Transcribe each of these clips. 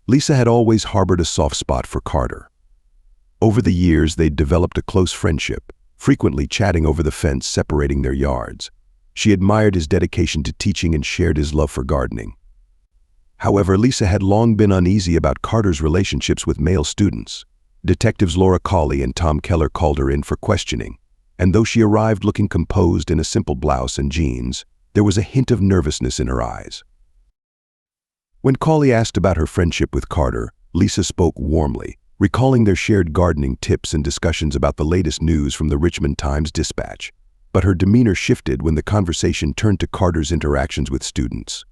Lisa had always harbored a soft spot for Carter. Over the years, they'd developed a close friendship, frequently chatting over the fence separating their yards. She admired his dedication to teaching and shared his love for gardening. However, Lisa had long been uneasy about Carter's relationships with male students. Detectives Laura Cawley and Tom Keller called her in for questioning, and though she arrived looking composed in a simple blouse and jeans, there was a hint of nervousness in her eyes. When Cawley asked about her friendship with Carter, Lisa spoke warmly, recalling their shared gardening tips and discussions about the latest news from the Richmond Times-Dispatch. But her demeanor shifted when the conversation turned to Carter's interactions with students.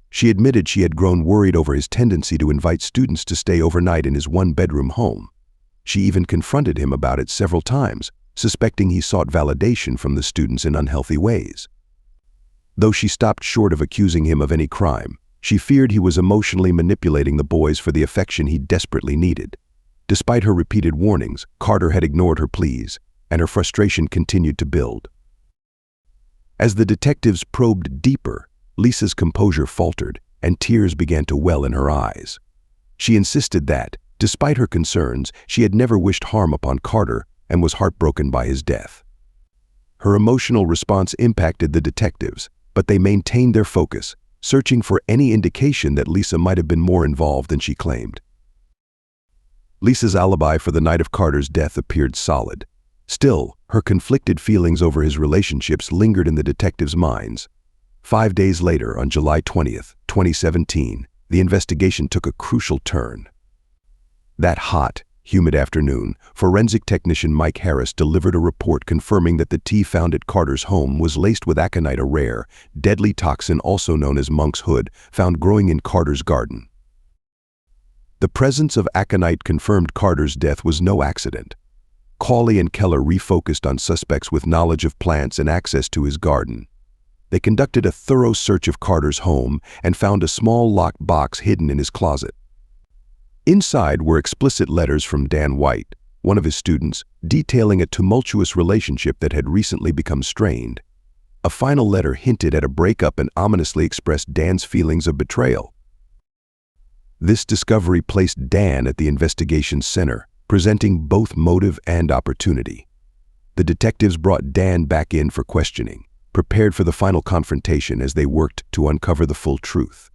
She admitted she had grown worried over his tendency to invite students to stay overnight in his one-bedroom home. She even confronted him about it several times, suspecting he sought validation from the students in unhealthy ways. Though she stopped short of accusing him of any crime, she feared he was emotionally manipulating the boys for the affection he desperately needed. Despite her repeated warnings, Carter had ignored her pleas, and her frustration continued to build. As the detectives probed deeper, Lisa's composure faltered, and tears began to well in her eyes. She insisted that, despite her concerns, she had never wished harm upon Carter and was heartbroken by his death. Her emotional response impacted the detectives, but they maintained their focus, searching for any indication that Lisa might have been more involved than she claimed. Lisa's alibi for the night of Carter's death appeared solid. Still, her conflicted feelings over his relationships lingered in the detectives' minds. 5 days later, on July 20th, 2017, the investigation took a crucial turn. That hot, humid afternoon, forensic technician Mike Harris delivered a report confirming that the tea found at Carter's home was laced with aconite, a rare, deadly toxin also known as monk's hood, found growing in Carter's garden. The presence of aconite confirmed Carter's death was no accident. Cawley and Keller refocused on suspects with knowledge of plants and access to his garden. They conducted a thorough search of Carter's home and found a small locked box hidden in his closet. Inside were explicit letters from Dan White, one of his students, detailing a tumultuous relationship that had recently become strained. A final letter hinted at a breakup and ominously expressed Dan's feelings of betrayal. This discovery placed Dan at the investigation's center, presenting both motive and opportunity. The detectives brought Dan back in for questioning, prepared for the final confrontation as they worked to uncover the full truth.